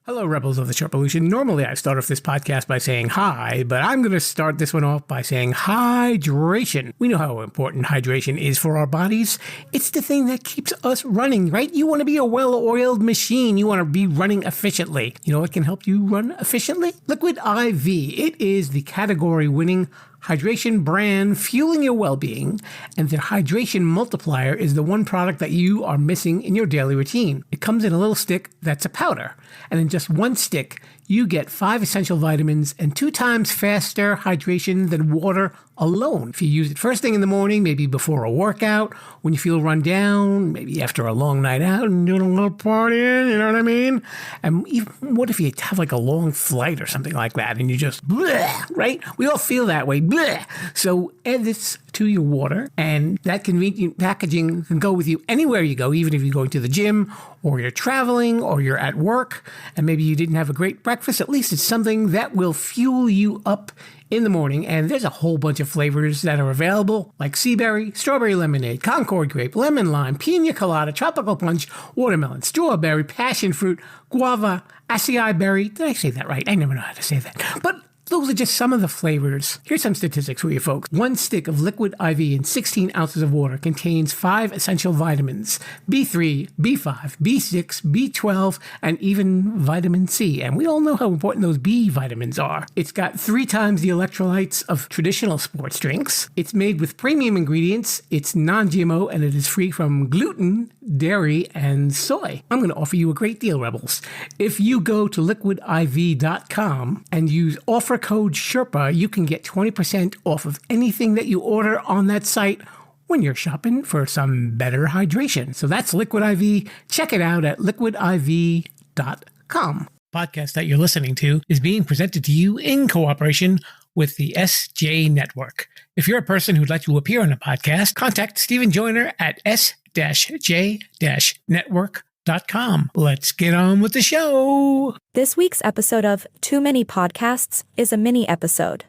Hello, Rebels of the Sherpalu. Normally, I start off this podcast by saying hi, but I'm going to start this one off by saying hydration. We know how important hydration is for our bodies. It's the thing that keeps us running, right? You want to be a well-oiled machine. You want to be running efficiently. You know what can help you run efficiently? Liquid IV. It is the category-winning hydration brand fueling your well-being, and their hydration multiplier is the one product that you are missing in your daily routine. It comes in a little stick that's a powder, and in just one stick, you get 5 essential vitamins and 2 times faster hydration than water alone. If you use it first thing in the morning, maybe before a workout, when you feel run down, maybe after a long night out and doing a little partying, you know what I mean? And even what if you have like a long flight or something like that and you just bleh, right? We all feel that way, bleh. So add this to your water, and that convenient packaging can go with you anywhere you go, even if you're going to the gym or you're traveling or you're at work and maybe you didn't have a great breakfast. At least it's something that will fuel you up in the morning. And there's a whole bunch of flavors that are available, like sea berry, strawberry lemonade, Concord grape, lemon lime, pina colada, tropical punch, watermelon, strawberry, passion fruit, guava, acai berry. Did I say that right? I never know how to say that. But those are just some of the flavors. Here's some statistics for you folks. 1 stick of liquid IV in 16 ounces of water contains 5 essential vitamins: B3, B5, B6, B12, and even vitamin C. And we all know how important those B vitamins are. It's got 3 times the electrolytes of traditional sports drinks. It's made with premium ingredients. It's non-GMO, and it is free from gluten, dairy, and soy. I'm going to offer you a great deal, Rebels. If you go to liquidiv.com and use offer code Sherpa, you can get 20% off of anything that you order on that site when you're shopping for some better hydration. So that's Liquid IV. Check it out at liquidiv.com. Podcast that you're listening to is being presented to you in cooperation with the SJ Network. If you're a person who'd like to appear on a podcast, contact Stephen Joyner at s-j-network.com. Let's get on with the show. This week's episode of Too Many Podcasts is a mini episode.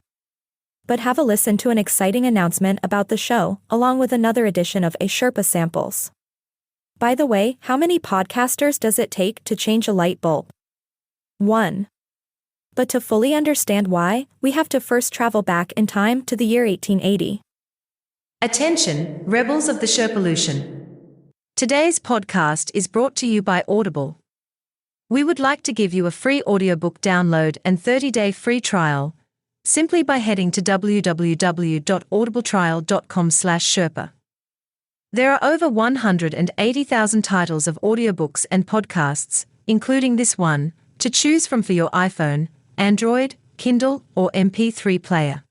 But have a listen to an exciting announcement about the show, along with another edition of Sherpa Samples. By the way, how many podcasters does it take to change a light bulb? 1. But to fully understand why, we have to first travel back in time to the year 1880. Attention, Rebels of the Sherpalu. Today's podcast is brought to you by Audible. We would like to give you a free audiobook download and 30-day free trial, simply by heading to www.audibletrial.com/Sherpa. There are over 180,000 titles of audiobooks and podcasts, including this one, to choose from for your iPhone, Android, Kindle, or MP3 player.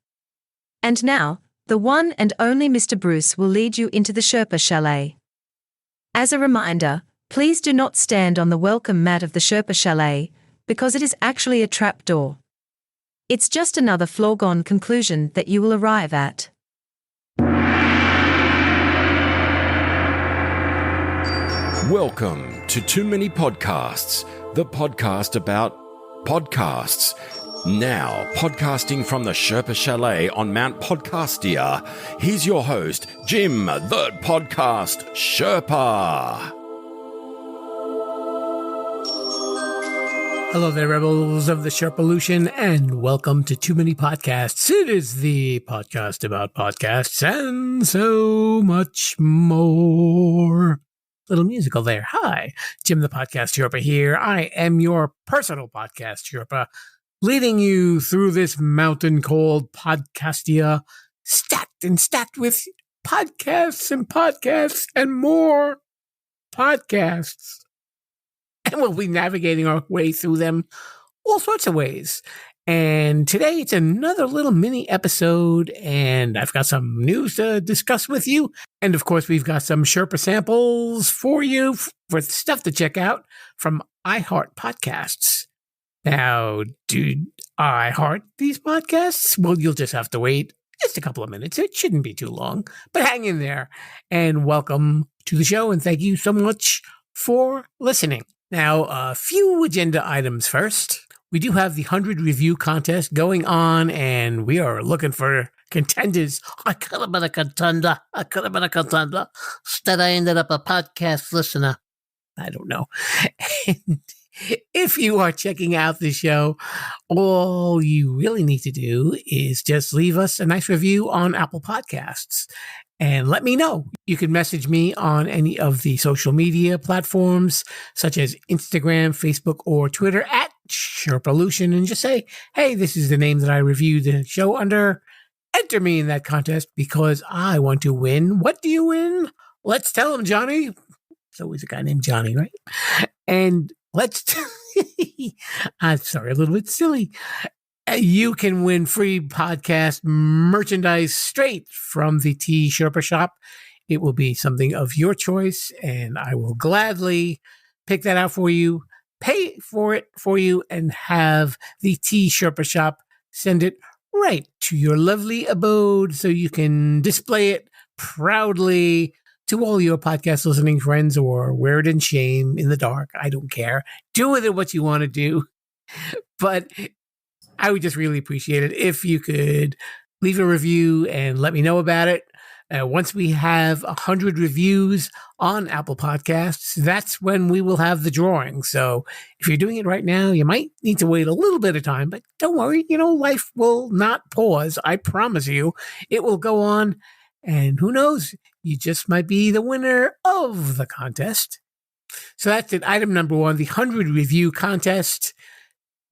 And now, the one and only Mr. Bruce will lead you into the Sherpa Chalet. As a reminder, please do not stand on the welcome mat of the Sherpa Chalet, because it is actually a trap door. It's just another foregone conclusion that you will arrive at. Welcome to Too Many Podcasts, the podcast about podcasts. Now, podcasting from the Sherpa Chalet on Mount Podcastia, here's your host, Jim, the Podcast Sherpa. Hello there, Rebels of the Sherpalu, and welcome to Too Many Podcasts. It is the podcast about podcasts and so much more. Little musical there. Hi, Jim, the Podcast Sherpa here. I am your personal Podcast Sherpa, leading you through this mountain called Podcastia, stacked with podcasts and more podcasts. And we'll be navigating our way through them all sorts of ways. And today it's another little mini episode, and I've got some news to discuss with you. And of course, we've got some Sherpa samples for you for stuff to check out from iHeart Podcasts. Now, do I heart these podcasts? Well, you'll just have to wait just a couple of minutes. It shouldn't be too long, but hang in there. And welcome to the show, and thank you so much for listening. Now, a few agenda items first. We do have the 100 review contest going on, and we are looking for contenders. I could have been a contender. Instead, I ended up a podcast listener. I don't know. if you are checking out the show, all you really need to do is just leave us a nice review on Apple Podcasts and let me know. You can message me on any of the social media platforms, such as Instagram, Facebook, or Twitter at Sherpalution, and just say, hey, this is the name that I reviewed the show under. Enter me in that contest because I want to win. What do you win? Let's tell him, Johnny. It's always a guy named Johnny, right? And I'm sorry, a little bit silly. You can win free podcast merchandise straight from the Sherpa shop. It will be something of your choice, and I will gladly pick that out for you, pay for it for you, and have the Sherpa shop send it right to your lovely abode so you can display it proudly to all your podcast listening friends, or wear it in shame in the dark. I don't care. Do with it what you want to do. But I would just really appreciate it if you could leave a review and let me know about it. Once we have 100 reviews on Apple Podcasts, that's when we will have the drawing. So if you're doing it right now, you might need to wait a little bit of time, but don't worry, life will not pause. I promise you, it will go on. And who knows, you just might be the winner of the contest. So that's it. Item number 1, the 100 review contest.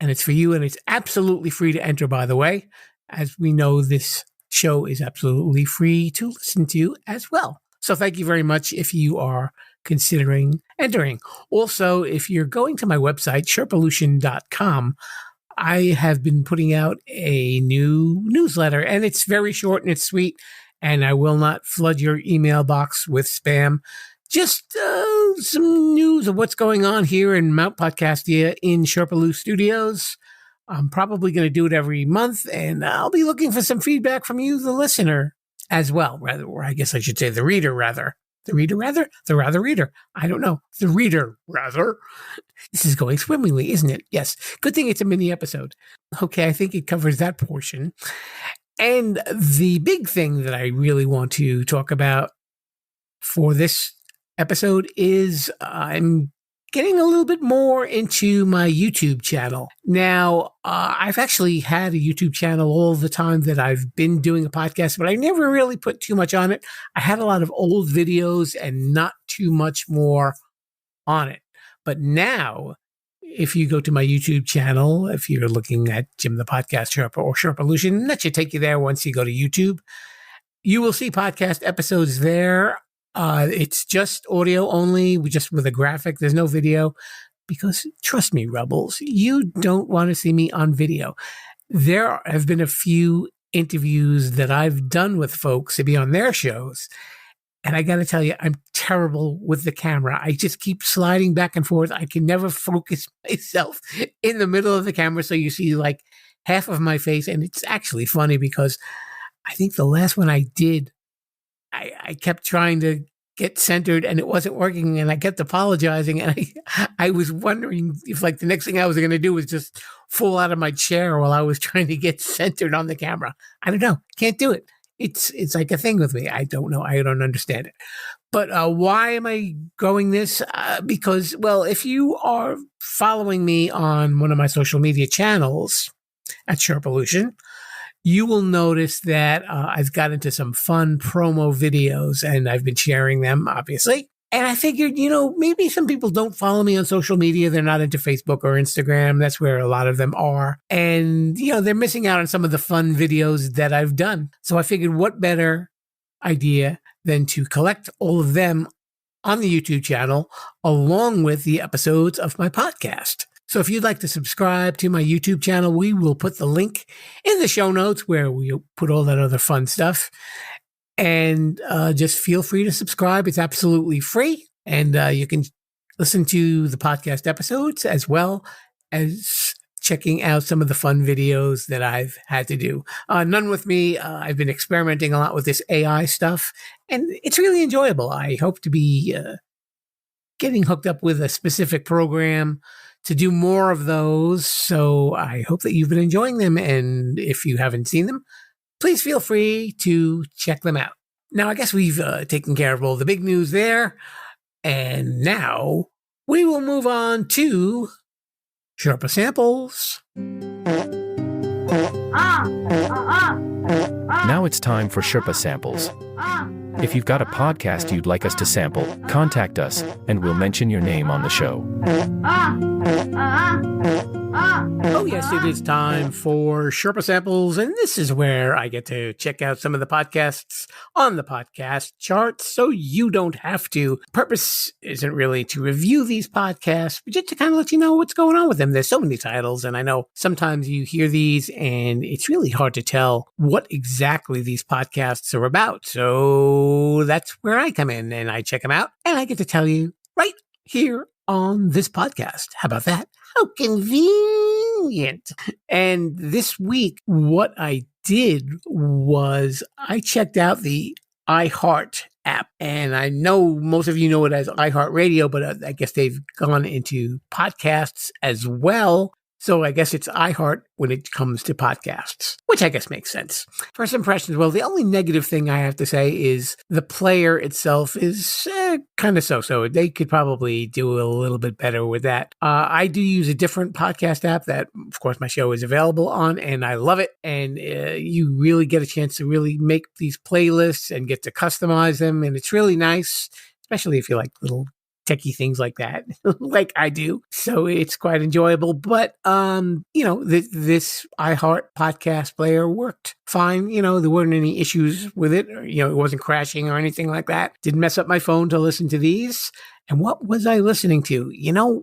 And it's for you, and it's absolutely free to enter, by the way. As we know, this show is absolutely free to listen to as well. So thank you very much if you are considering entering. Also, if you're going to my website, sherpalution.com, I have been putting out a new newsletter, and it's very short and it's sweet, and I will not flood your email box with spam. Just some news of what's going on here in Mount Podcastia in Sherpalu Studios. I'm probably going to do it every month, and I'll be looking for some feedback from you, the listener, as well. Rather, or I guess I should say the reader, rather. The reader, rather? The rather reader. I don't know. The reader, rather. This is going swimmingly, isn't it? Yes. Good thing it's a mini episode. Okay, I think it covers that portion. And the big thing that I really want to talk about for this episode is I'm getting a little bit more into my YouTube channel. Now, I've actually had a YouTube channel all the time that I've been doing a podcast, but I never really put too much on it. I had a lot of old videos and not too much more on it. But now, if you go to my YouTube channel, if you're looking at Jim the Podcast Sherpa or Sherpalution, that should take you there once you go to YouTube. You will see podcast episodes there. It's just audio only, just with a graphic. There's no video because, trust me, Rebels, you don't want to see me on video. There have been a few interviews that I've done with folks to be on their shows, and I got to tell you, I'm terrible with the camera. I just keep sliding back and forth. I can never focus myself in the middle of the camera, so you see like half of my face, and it's actually funny because I think the last one I did, I kept trying to get centered and it wasn't working, and I kept apologizing, and I was wondering if like the next thing I was going to do was just fall out of my chair while I was trying to get centered on the camera. I don't know. Can't do it. It's like a thing with me. I don't know. I don't understand it. But why am I going this? Because, well, if you are following me on one of my social media channels at Sherpalution, you will notice that I've got into some fun promo videos, and I've been sharing them, obviously. And I figured, maybe some people don't follow me on social media. They're not into Facebook or Instagram. That's where a lot of them are. And, they're missing out on some of the fun videos that I've done. So I figured what better idea than to collect all of them on the YouTube channel along with the episodes of my podcast. So if you'd like to subscribe to my YouTube channel, we will put the link in the show notes where we put all that other fun stuff. And just feel free to subscribe. It's absolutely free. And you can listen to the podcast episodes as well as checking out some of the fun videos that I've had to do. None with me. I've been experimenting a lot with this AI stuff, and it's really enjoyable. I hope to be getting hooked up with a specific program to do more of those. So I hope that you've been enjoying them. And if you haven't seen them, please feel free to check them out. Now, I guess we've taken care of all the big news there. And now we will move on to Sherpa Samples. Now it's time for Sherpa Samples. If you've got a podcast you'd like us to sample, contact us, and we'll mention your name on the show. Oh, yes, it is time for Sherpa Samples, and this is where I get to check out some of the podcasts on the podcast charts so you don't have to. Purpose isn't really to review these podcasts, but just to kind of let you know what's going on with them. There's so many titles, and I know sometimes you hear these, and it's really hard to tell what exactly these podcasts are about. So that's where I come in, and I check them out, and I get to tell you right here on this podcast. How about that? How convenient. And this week, what I did was I checked out the iHeart app. And I know most of you know it as iHeartRadio, but I guess they've gone into podcasts as well. So I guess it's iHeart when it comes to podcasts, which I guess makes sense. First impressions, well, the only negative thing I have to say is the player itself is kind of so-so. They could probably do a little bit better with that. I do use a different podcast app that, of course, my show is available on, and I love it. And you really get a chance to really make these playlists and get to customize them, and it's really nice, especially if you like little techie things like that, like I do. So it's quite enjoyable. But, this iHeart podcast player worked fine. There weren't any issues with it. It wasn't crashing or anything like that. Didn't mess up my phone to listen to these. And what was I listening to?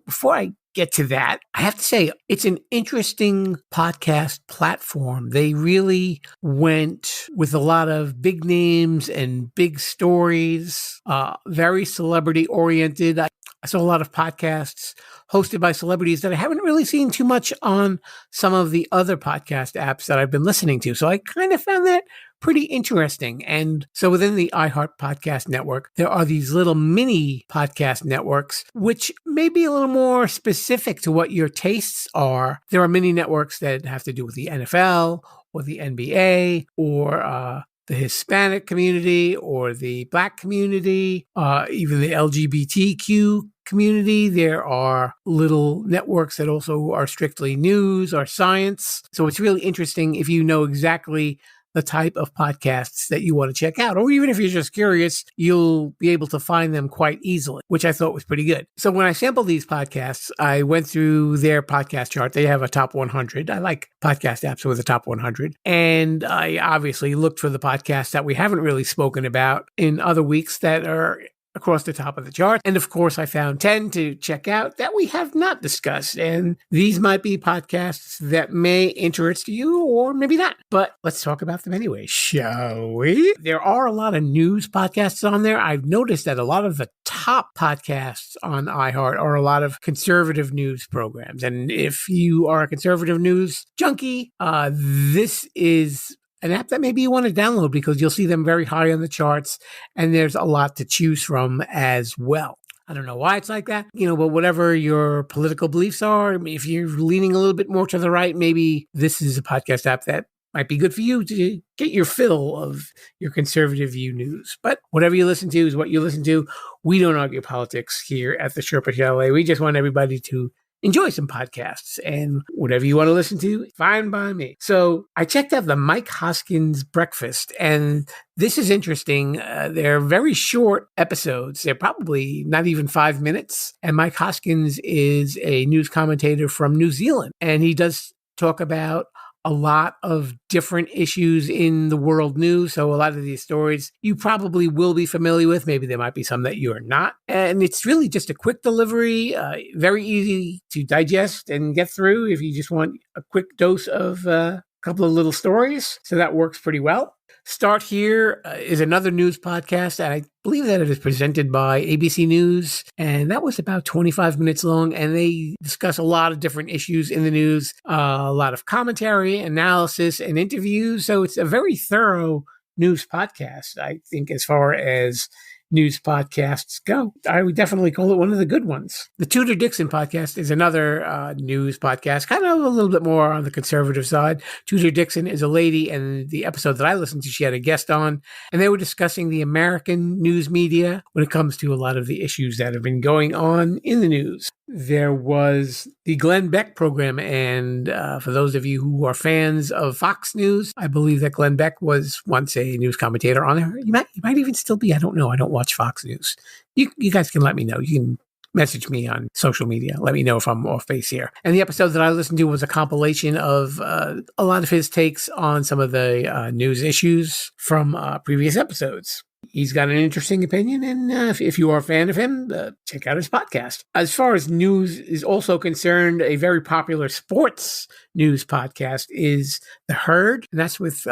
Before I get to that, I have to say it's an interesting podcast platform. They really went with a lot of big names and big stories, very celebrity oriented. I saw a lot of podcasts hosted by celebrities that I haven't really seen too much on some of the other podcast apps that I've been listening to. So I kind of found that pretty interesting. And so within the iHeart Podcast Network, there are these little mini podcast networks, which may be a little more specific to what your tastes are. There are mini networks that have to do with the NFL or the NBA or the Hispanic community or the Black community, even the LGBTQ community. There are little networks that also are strictly news or science. So it's really interesting if you know exactly the type of podcasts that you want to check out. Or even if you're just curious, you'll be able to find them quite easily, which I thought was pretty good. So when I sampled these podcasts, I went through their podcast chart. They have a top 100. I like podcast apps with a top 100. And I obviously looked for the podcasts that we haven't really spoken about in other weeks that are across the top of the chart. And of course, I found 10 to check out that we have not discussed. And these might be podcasts that may interest you or maybe not. But let's talk about them anyway, shall we? There are a lot of news podcasts on there. I've noticed that a lot of the top podcasts on iHeart are a lot of conservative news programs. And if you are a conservative news junkie, this is an app that maybe you want to download because you'll see them very high on the charts and there's a lot to choose from as well. I don't know why it's like that, but whatever your political beliefs are, if you're leaning a little bit more to the right, maybe this is a podcast app that might be good for you to get your fill of your conservative view news. But whatever you listen to is what you listen to. We don't argue politics here at the Sherpa Chalet. We just want everybody to enjoy some podcasts, and whatever you want to listen to, fine by me. So I checked out the Mike Hoskins Breakfast, and this is interesting. They're very short episodes. They're probably not even 5 minutes. And Mike Hoskins is a news commentator from New Zealand, and he does talk about a lot of different issues in the world news. So a lot of these stories you probably will be familiar with. Maybe there might be some that you are not. And it's really just a quick delivery, very easy to digest and get through if you just want a quick dose of a couple of little stories. So that works pretty well. Start Here is another news podcast, and I believe that it is presented by ABC News, and that was about 25 minutes long, and they discuss a lot of different issues in the news, a lot of commentary, analysis, and interviews, so it's a very thorough news podcast, I think, as far as news podcasts go. I would definitely call it one of the good ones. The Tudor Dixon podcast is another news podcast, kind of a little bit more on the conservative side. Tudor Dixon is a lady, and the episode that I listened to, she had a guest on, and they were discussing the American news media when it comes to a lot of the issues that have been going on in the news. There was the Glenn Beck program, and for those of you who are fans of Fox News, I believe that Glenn Beck was once a news commentator on there. You might even still be. I don't know. I don't watch Fox News. You guys can let me know. You can message me on social media. Let me know if I'm off base here. And the episode that I listened to was a compilation of a lot of his takes on some of the news issues from previous episodes. He's got an interesting opinion, and if you are a fan of him, check out his podcast. As far as news is also concerned, a very popular sports news podcast is The Herd, and that's with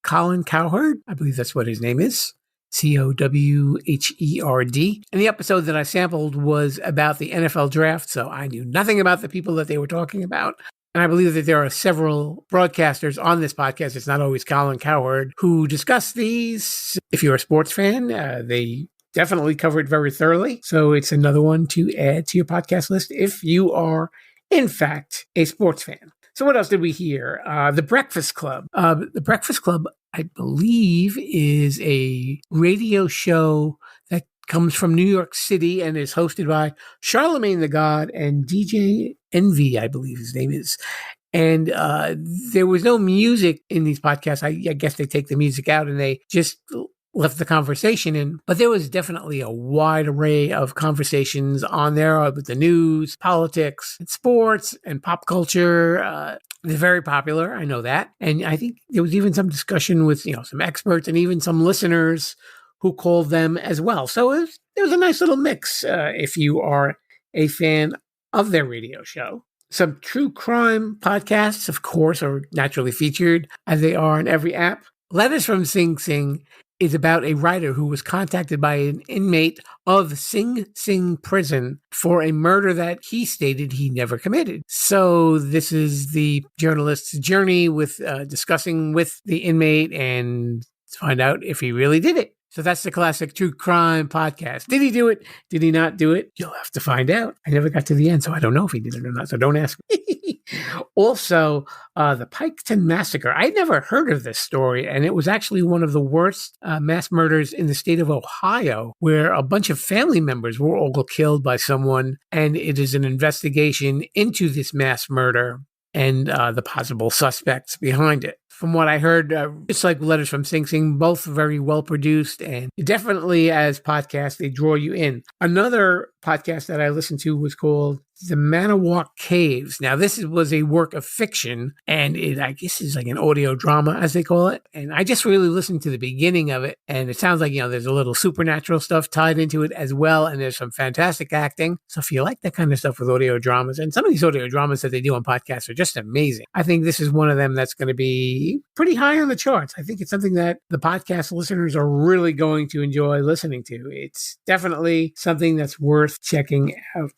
Colin Cowherd. I believe that's what his name is. Cowherd. And the episode that I sampled was about the NFL draft, so I knew nothing about the people that they were talking about. And I believe that there are several broadcasters on this podcast. It's not always Colin Cowherd who discuss these. If you're a sports fan, they definitely cover it very thoroughly. So it's another one to add to your podcast list if you are, in fact, a sports fan. So what else did we hear? The Breakfast Club. The Breakfast Club, I believe, is a radio show that comes from New York City and is hosted by Charlemagne the God and DJ Envy, I believe his name is. And there was no music in these podcasts. I guess they take the music out and they just left the conversation in. But there was definitely a wide array of conversations on there with the news, politics, and sports, and pop culture. They're very popular. I know that. And I think there was even some discussion with, some experts and even some listeners who called them as well. So it was a nice little mix if you are a fan of their radio show. Some true crime podcasts, of course, are naturally featured, as they are on every app. Letters from Sing Sing is about a writer who was contacted by an inmate of Sing Sing prison for a murder that he stated he never committed. So this is the journalist's journey with discussing with the inmate and find out if he really did it. So that's the classic true crime podcast. Did he do it? Did he not do it? You'll have to find out. I never got to the end, so I don't know if he did it or not, so don't ask me. Also, the Piketon Massacre. I'd never heard of this story, and it was actually one of the worst mass murders in the state of Ohio, where a bunch of family members were all killed by someone, and it is an investigation into this mass murder and the possible suspects behind it. From what I heard, it's like Letters from Sing Sing, both very well produced, and definitely as podcasts, they draw you in. Another podcast that I listened to was called The Matawauk Caves. Now, this was a work of fiction, and it, I guess, is like an audio drama, as they call it. And I just really listened to the beginning of it, and it sounds like, there's a little supernatural stuff tied into it as well, and there's some fantastic acting. So if you like that kind of stuff with audio dramas, and some of these audio dramas that they do on podcasts are just amazing. I think this is one of them that's going to be pretty high on the charts. I think it's something that the podcast listeners are really going to enjoy listening to. It's definitely something that's worth checking out.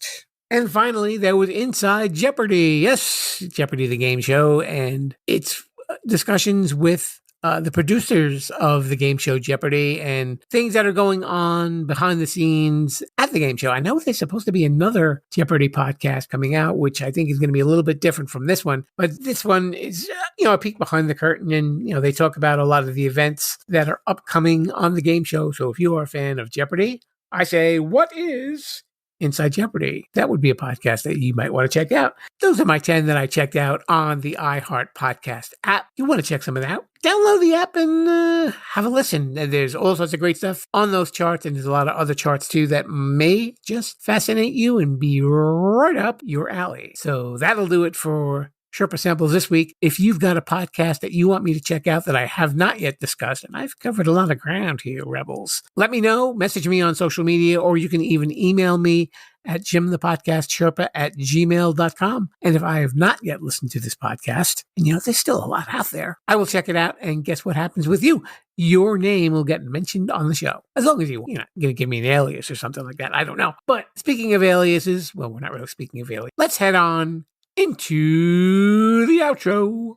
And finally, there was Inside Jeopardy. Yes, Jeopardy, the game show, and it's discussions with the producers of the game show Jeopardy and things that are going on behind the scenes at the game show. I know there's supposed to be another Jeopardy podcast coming out, which I think is going to be a little bit different from this one. But this one is, a peek behind the curtain, and, they talk about a lot of the events that are upcoming on the game show. So if you are a fan of Jeopardy, I say, what is Inside Jeopardy? That would be a podcast that you might want to check out. Those are my 10 that I checked out on the iHeart Podcast app. You want to check some of that out? Download the app and have a listen. There's all sorts of great stuff on those charts, and there's a lot of other charts too that may just fascinate you and be right up your alley. So that'll do it for Sherpa Samples this week. If you've got a podcast that you want me to check out that I have not yet discussed, and I've covered a lot of ground here, Rebels, let me know. Message me on social media, or you can even email me at jimthepodcastsherpa@gmail.com. And if I have not yet listened to this podcast, and there's still a lot out there, I will check it out, and guess what happens with you? Your name will get mentioned on the show. As long as you're not going to give me an alias or something like that. I don't know. But speaking of aliases, well, we're not really speaking of aliases. Let's head on into the outro.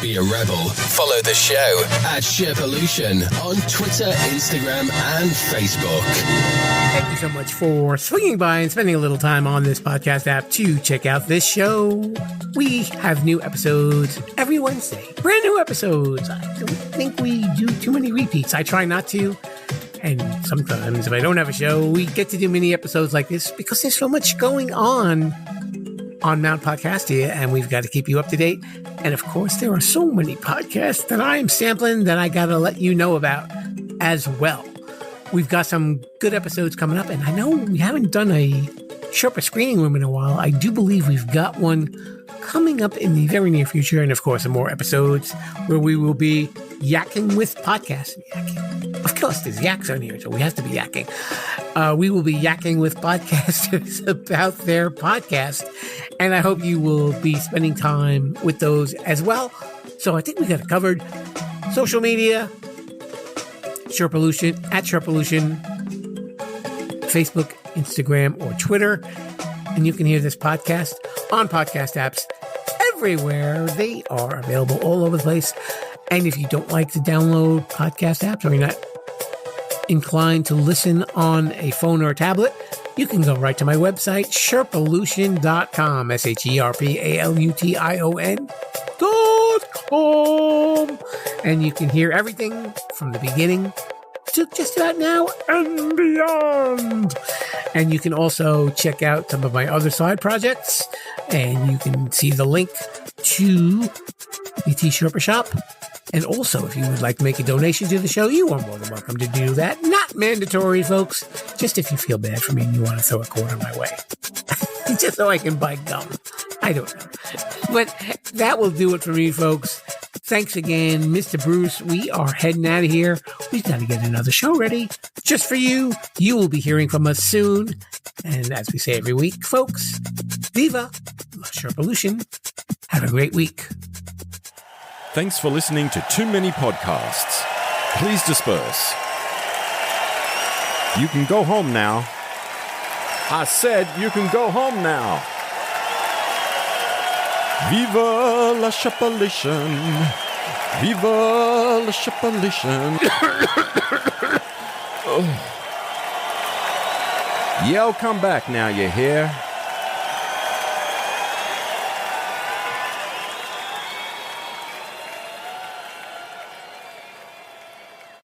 Be a rebel. Follow the show at Sherpalution on Twitter, Instagram, and Facebook. Thank you so much for swinging by and spending a little time on this podcast app to check out this show. We have new episodes every Wednesday. Brand new episodes. I don't think we do too many repeats. I try not to. And sometimes if I don't have a show, we get to do mini episodes like this because there's so much going on Mount Podcastia, and we've got to keep you up to date. And of course, there are so many podcasts that I am sampling that I got to let you know about as well. We've got some good episodes coming up, and I know we haven't done a Sherpa screening room in a while. I do believe we've got one coming up in the very near future, and of course, some more episodes where we will be yakking with podcasts. Of course, there's yaks on here, so we have to be yakking. We will be yakking with podcasters about their podcast, and I hope you will be spending time with those as well. So I think we got it covered. Social media, Sherpalution, at Sherpalution, Facebook, Instagram, or Twitter. And you can hear this podcast on podcast apps everywhere. They are available all over the place. And if you don't like to download podcast apps, or you're not inclined to listen on a phone or a tablet, you can go right to my website, Sherpalution.com, Sherpalution.com. And you can hear everything from the beginning to just about now and beyond. And you can also check out some of my other side projects, and you can see the link to the Sherpa shop. And also, if you would like to make a donation to the show, you are more than welcome to do that. Not mandatory, folks. Just if you feel bad for me and you want to throw a quarter my way. Just so I can buy gum. I don't know. But that will do it for me, folks. Thanks again, Mr. Bruce. We are heading out of here. We've got to get another show ready just for you. You will be hearing from us soon. And as we say every week, folks, Viva la Sherpalution. Have a great week. Thanks for listening to Too Many Podcasts. Please disperse. You can go home now. I said you can go home now. Viva la Sherpalution. Viva la Sherpalution. Oh. Yo, come back now, you hear?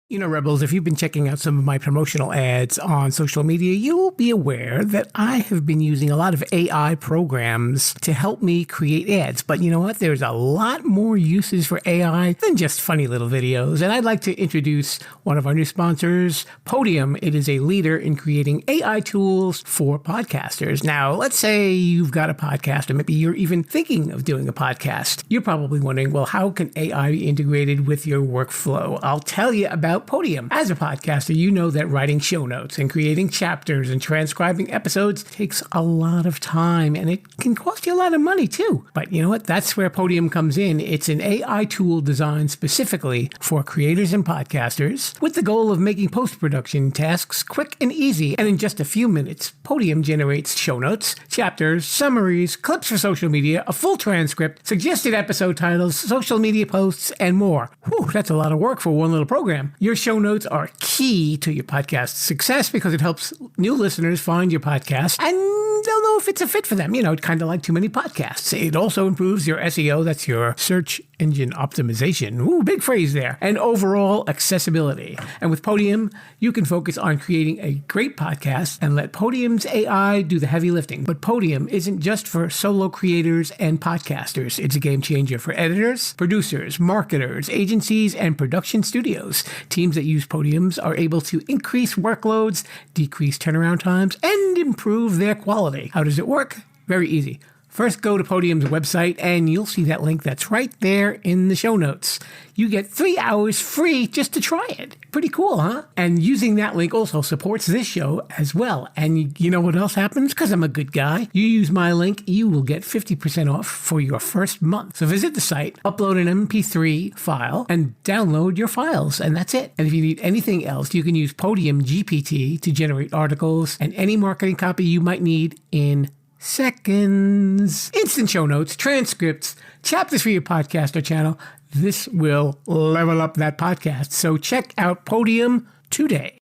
You know, Rebels, if you've been checking out some of my promotional ads on social media, you will be aware that I have been using a lot of AI programs to help me create ads. But you know what? There's a lot more uses for AI than just funny little videos. And I'd like to introduce one of our new sponsors, Podium. It is a leader in creating AI tools for podcasters. Now, let's say you've got a podcast, or maybe you're even thinking of doing a podcast. You're probably wondering, well, how can AI be integrated with your workflow? I'll tell you about Podium. As a podcaster, you know that writing show notes and creating chapters and transcribing episodes takes a lot of time, and it can cost you a lot of money too. But you know what? That's where Podium comes in. It's an AI tool designed specifically for creators and podcasters with the goal of making post-production tasks quick and easy. And in just a few minutes, Podium generates show notes, chapters, summaries, clips for social media, a full transcript, suggested episode titles, social media posts, and more. Whew, that's a lot of work for one little program. Your show notes are key to your podcast's success because it helps new listeners find your podcast and they'll know if it's a fit for them. You know, kind of like Too Many Podcasts. It also improves your SEO, that's your search engine optimization. Ooh, big phrase there. And overall accessibility. And with Podium, you can focus on creating a great podcast and let Podium's AI do the heavy lifting. But Podium isn't just for solo creators and podcasters. It's a game changer for editors, producers, marketers, agencies, and production studios. Teams that use Podiums are able to increase workloads, decrease turnaround times, and improve their quality. How does it work? Very easy. First, go to Podium's website, and you'll see that link that's right there in the show notes. You get 3 hours free just to try it. Pretty cool, huh? And using that link also supports this show as well. And you know what else happens? Because I'm a good guy. You use my link, you will get 50% off for your first month. So visit the site, upload an MP3 file, and download your files. And that's it. And if you need anything else, you can use Podium GPT to generate articles and any marketing copy you might need in seconds. Instant show notes, transcripts, chapters for your podcast or channel. This will level up that podcast. So check out Podium today.